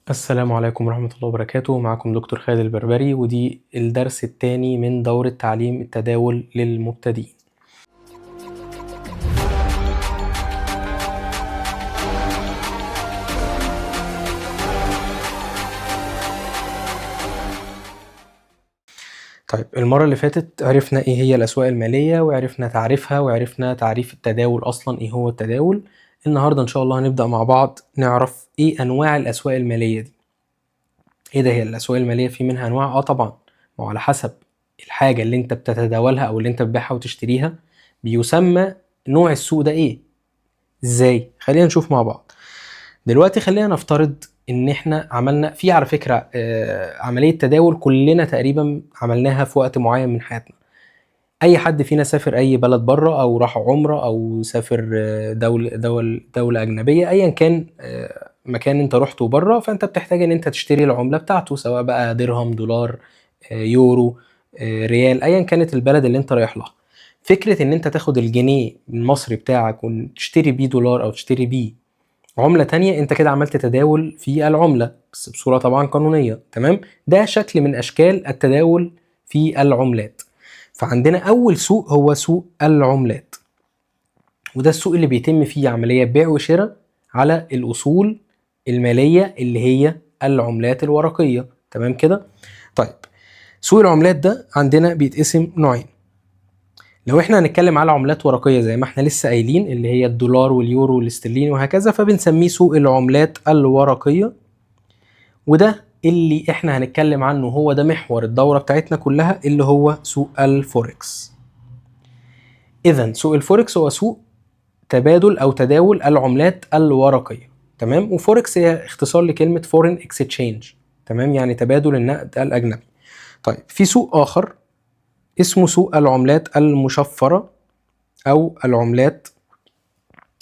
السلام عليكم ورحمة الله وبركاته. معكم دكتور خالد البربري، ودي الدرس الثاني من دورة تعليم التداول للمبتدئين. طيب، المرة اللي فاتت عرفنا ايه هي الأسواق المالية، وعرفنا تعريفها، وعرفنا تعريف التداول أصلا ايه هو التداول. النهاردة إن شاء الله هنبدأ مع بعض نعرف ايه أنواع الأسواق المالية دي. ايه ده هي الأسواق المالية؟ في منها أنواع طبعا، وعلى حسب الحاجة اللي انت بتتداولها أو اللي انت بتبيعها وتشتريها بيسمى نوع السوق ده ايه. ازاي؟ خلينا نشوف مع بعض. دلوقتي خلينا نفترض ان احنا عملنا في على فكرة عملية تداول كلنا تقريبا عملناها في وقت معين من حياتنا. اي حد فينا سافر اي بلد بره، او راح عمرة، او سافر دولة اجنبية، ايا كان مكان انت رحته بره، فانت بتحتاج ان انت تشتري العملة بتاعته، سواء بقى درهم، دولار، يورو، ريال، ايا كانت البلد اللي انت رايح لها. فكرة ان انت تاخد الجنيه المصري بتاعك وتشتري بيه دولار او تشتري بيه عملة تانية، انت كده عملت تداول في العملة، بس بصورة طبعا قانونية. تمام؟ ده شكل من اشكال التداول في العملات. فعندنا اول سوق هو سوق العملات، وده السوق اللي بيتم فيه عملية بيع وشراء على الاصول المالية اللي هي العملات الورقية. تمام كده؟ طيب، سوق العملات ده عندنا بيتقسم نوعين. لو احنا هنتكلم على عملات ورقية زي ما احنا لسه قايلين، اللي هي الدولار واليورو والاسترليني وهكذا، فبنسميه سوق العملات الورقية. وده اللي احنا هنتكلم عنه، هو ده محور الدورة بتاعتنا كلها، اللي هو سوق الفوركس. اذا سوق الفوركس هو سوق تبادل او تداول العملات الورقية. تمام؟ وفوركس هي اختصار لكلمة فورين اكسشينج. تمام؟ يعني تبادل النقد الاجنبي. طيب، في سوق اخر اسمه سوق العملات المشفرة، او العملات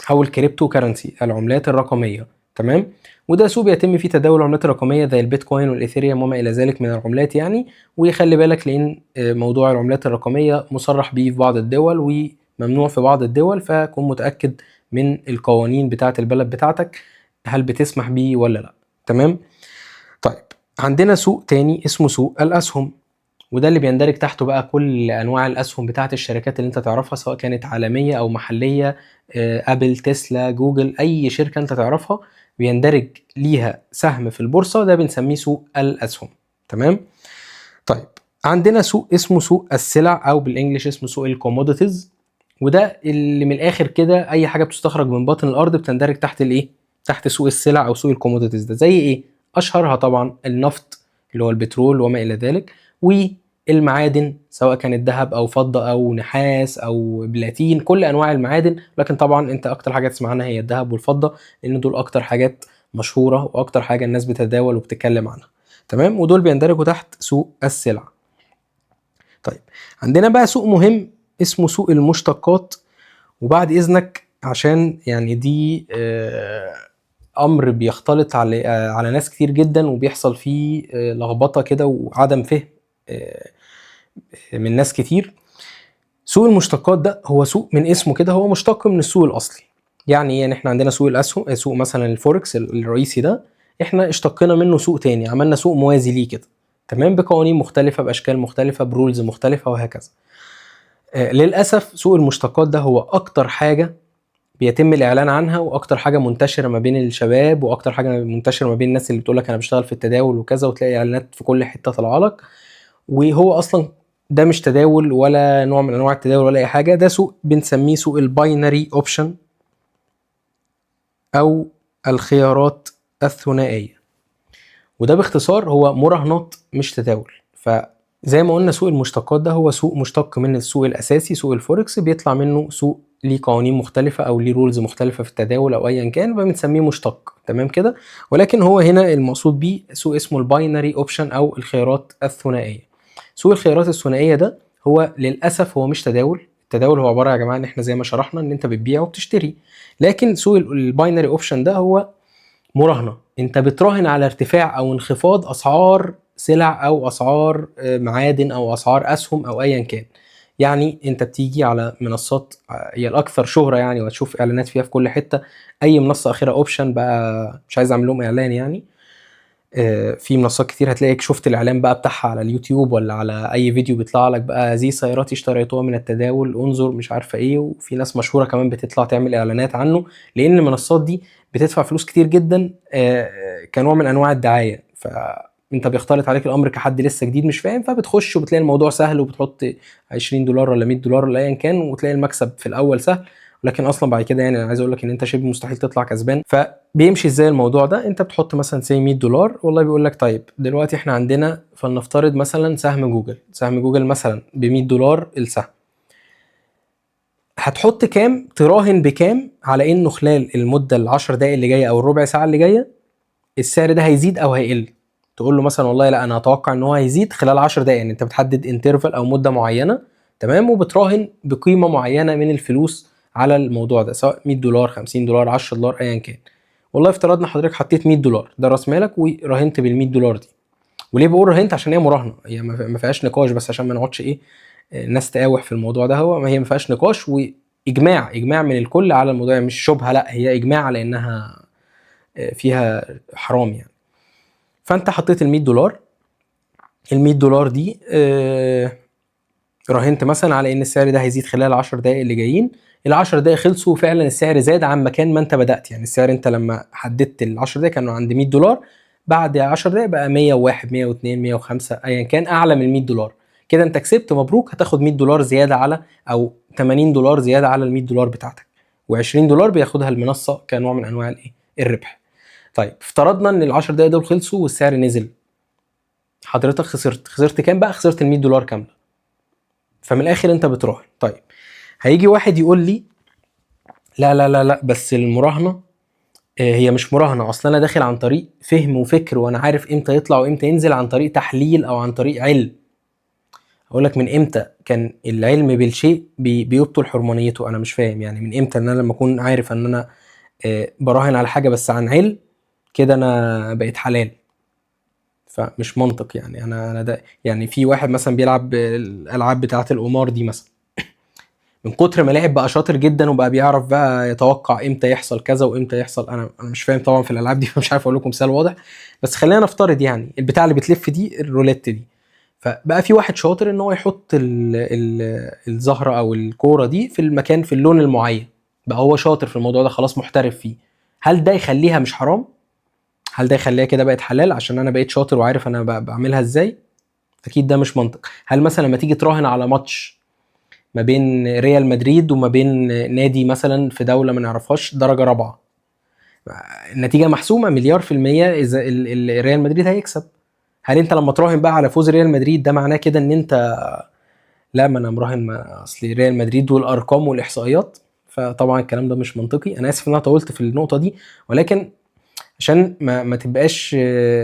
او الكريبتو كارنسي، العملات الرقميه. تمام؟ وده سوق بيتم فيه تداول العملات الرقميه زي البيتكوين والايثيريوم وما الى ذلك من العملات يعني. ويخلي بالك، لان موضوع العملات الرقميه مصرح بيه في بعض الدول وممنوع في بعض الدول، فكن متاكد من القوانين بتاعه البلد بتاعتك، هل بتسمح بيه ولا لا. تمام؟ طيب، عندنا سوق تاني اسمه سوق الاسهم، وده اللي بيندرج تحته بقى كل انواع الاسهم بتاعه الشركات اللي انت تعرفها، سواء كانت عالميه او محليه. ابل، تسلا، جوجل، اي شركه انت تعرفها بيندرج ليها سهم في البورصه، ده بنسميه سوق الاسهم. تمام؟ طيب، عندنا سوق اسمه سوق السلع، او بالانجلش اسمه سوق الكوموديتيز، وده اللي من الاخر كده اي حاجه بتستخرج من باطن الارض بتندرج تحت الايه، تحت سوق السلع او سوق الكوموديتيز. ده زي ايه؟ اشهرها طبعا النفط اللي هو البترول وما الى ذلك، والمعادن سواء كانت ذهب او فضه او نحاس او بلاتين، كل انواع المعادن. لكن طبعا انت اكتر حاجه تسمع عنها هي الذهب والفضه، لان دول اكتر حاجات مشهوره واكتر حاجه الناس بتتداول وبتتكلم عنها. تمام؟ ودول بيندرجوا تحت سوق السلع. طيب، عندنا بقى سوق مهم اسمه سوق المشتقات. وبعد اذنك، عشان يعني دي امر بيختلط على ناس كتير جدا، وبيحصل فيه لخبطه كده وعدم فهم من ناس كتير. سوق المشتقات ده هو سوق من اسمه كده، هو مشتق من السوق الاصلي. يعني احنا عندنا سوق الاسهم، سوق مثلا الفوركس الرئيسي ده، احنا اشتقنا منه سوق تاني، عملنا سوق موازي ليه كده. تمام؟ بقوانين مختلفه، باشكال مختلفه، برولز مختلفه وهكذا. للاسف سوق المشتقات ده هو اكتر حاجه بيتم الاعلان عنها، واكتر حاجه منتشره ما بين الشباب، واكتر حاجه منتشره ما بين الناس اللي بتقول لك انا بشتغل في التداول وكذا، وتلاقي اعلانات في كل حته طالعه لك. وهو اصلا ده مش تداول ولا نوع من انواع التداول ولا اي حاجه، ده سوق بنسميه سوق الباينري اوبشن، او الخيارات الثنائيه. وده باختصار هو مراهنات مش تداول. فزي ما قلنا، سوق المشتقات ده هو سوق مشتق من السوق الاساسي سوق الفوركس، بيطلع منه سوق ليه قوانين مختلفة أو ليه رولز مختلفة في التداول أو أيا كان، فبنسميه مشتق. تمام كده؟ ولكن هو هنا المقصود بيه سوق اسمه الباينري أوبشن، أو الخيارات الثنائية. سوق الخيارات الثنائية ده هو للأسف هو مش تداول. التداول هو عبارة يا جماعة إن إحنا زي ما شرحنا إن أنت بتبيع وبتشتري. لكن سوق الباينري أوبشن ده هو مراهنة، أنت بتراهن على ارتفاع أو انخفاض أسعار سلع، أو أسعار معادن، أو أسعار أسهم، أو أيا كان. يعني انت بتيجي على منصات هي الاكثر شهرة يعني، وتشوف اعلانات فيها في كل حتة. اي منصة اخرها اوبشن بقى، مش عايز اعمل لهم اعلان يعني. في منصات كتير هتلاقيك شفت الاعلان بقى بتاعها على اليوتيوب ولا على اي فيديو بيطلع لك بقى هذه سيارات اشتريتوها من التداول انظر مش عارفه ايه، وفي ناس مشهوره كمان بتطلع تعمل اعلانات عنه، لان المنصات دي بتدفع فلوس كتير جدا كنوع من انواع الدعايه. فانت بيختلط عليك الامر كحد لسه جديد مش فاهم، فبتخش وبتلاقي الموضوع سهل وبتحط $20 ولا $100 ولا ايا كان، وتلاقي المكسب في الاول سهل، ولكن اصلا بعد كده يعني انا عايز اقول لك ان انت شبه مستحيل تطلع كسبان. فبيمشي ازاي الموضوع ده؟ انت بتحط مثلا سي $100، والله بيقول لك طيب دلوقتي احنا عندنا فلنفترض مثلا سهم جوجل، سهم جوجل مثلا ب$100 السهم، هتحط كام؟ تراهن بكام على انه خلال المده ال10 دقائق اللي جايه او الربع ساعه اللي جايه السعر ده هيزيد او هيقل. تقول له مثلا والله لا انا اتوقع ان هو هيزيد خلال 10 دقائق، يعني انت بتحدد انترفال او مده معينه، تمام، وبتراهن بقيمه معينه من الفلوس على الموضوع ده، سواء $100 $50 $10 ايا كان. والله افترضنا حضرتك حطيت $100 ده راس مالك وراهنت بال$100 دي. وليه بقول راهنت؟ عشان هي مراهنه، هي ما فيهاش نقاش، بس عشان ما نقعدش ايه الناس تقاوح في الموضوع ده، هو ما هي ما فيهاش نقاش، واجماع من الكل على الموضوع، مش شبهه، لا هي اجماع على انها فيها حرام يعني. فانت حطيت $100، $100 دي راهنت مثلا على ان السعر ده هيزيد خلال 10 دقائق اللي جايين. ال10 دقائق خلصوا فعلا السعر زاد عن مكان ما انت بدأت، يعني السعر انت لما حددت ال10 دقائق كانوا عند $100، بعد 10 دقائق بقى 101 102 105 ايا كان اعلى من $100. كده انت كسبت، مبروك، هتاخد $100 زياده على، او $80 زياده على ال$100 بتاعتك، و$20 بياخدها المنصه كنوع من انواع الايه الربح. طيب افترضنا ان ال10 دقائق دول خلصوا والسعر نزل، حضرتك خسرت كام بقى؟ خسرت $100 كامله. فمن الاخر انت بتراهن. طيب هيجي واحد يقول لي لا لا لا لا بس المراهنه هي مش مراهنه، اصلا انا داخل عن طريق فهم وفكر وانا عارف امتى يطلع وامتى ينزل، عن طريق تحليل او عن طريق علم. اقول لك من امتى كان العلم بالشيء بيبطل حرمانيته؟ انا مش فاهم يعني من امتى ان انا لما اكون عارف ان انا براهن على حاجه بس عن علم كده انا بقيت حلال؟ فمش منطق يعني. انا ده يعني في واحد مثلا بيلعب الالعاب بتاعه القمار دي مثلا، من كتر ما لعب بقى شاطر جدا وبقى بيعرف بقى يتوقع امتى يحصل كذا وامتى يحصل. انا مش فاهم طبعا في الالعاب دي فمش عارف اقول لكم مثال واضح، بس خلينا نفترض يعني البتاع اللي بتلف دي الروليت دي، فبقى في واحد شاطر ان هو يحط الزهره او الكوره دي في المكان في اللون المعين، بقى هو شاطر في الموضوع ده خلاص محترف فيه. هل ده يخليها مش حرام؟ هل ده يخليها كده بقت حلال عشان انا بقيت شاطر وعارف انا بعملها ازاي؟ اكيد ده مش منطق. هل مثلا لما تيجي تراهن على ماتش ما بين ريال مدريد وما بين نادي مثلا في دولة ما نعرفهاش درجة رابعة، النتيجة محسومة مليار في المية إذا ريال مدريد هيكسب، هل أنت لما تراهن بقى على فوز ريال مدريد ده معناه كده إن أنت لا ما أنا مراهن ما أصل ريال مدريد والأرقام والإحصائيات؟ فطبعا الكلام ده مش منطقي. أنا آسف إن أنا طولت في النقطة دي، ولكن عشان ما تبقاش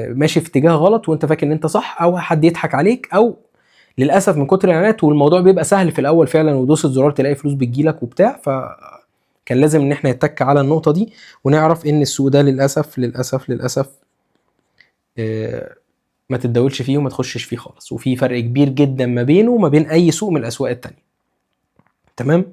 ماشي في اتجاه غلط وانت فاكر ان انت صح، او حد يضحك عليك، او للاسف من كتر الاعلانات والموضوع بيبقى سهل في الاول فعلا ودوس الزرار تلاقي فلوس بتجيلك وبتاع. فكان لازم ان احنا نتك على النقطه دي ونعرف ان السوق ده للاسف للاسف للاسف ما تتداولش فيه وما تخشش فيه خالص، وفي فرق كبير جدا ما بينه وما بين اي سوق من الاسواق التانية. تمام.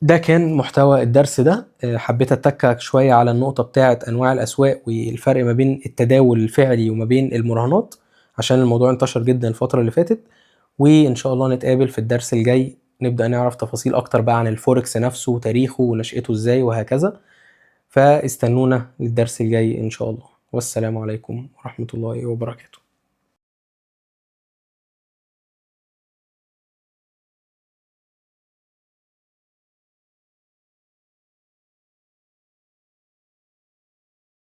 ده كان محتوى الدرس ده. حبيت اتك شويه على النقطه بتاعه انواع الاسواق والفرق ما بين التداول الفعلي وما بين المراهنات، عشان الموضوع انتشر جدا الفتره اللي فاتت. وان شاء الله نتقابل في الدرس الجاي نبدا نعرف تفاصيل اكتر بقى عن الفوركس نفسه وتاريخه ونشأته ازاي وهكذا. فاستنونا للدرس الجاي ان شاء الله، والسلام عليكم ورحمه الله وبركاته.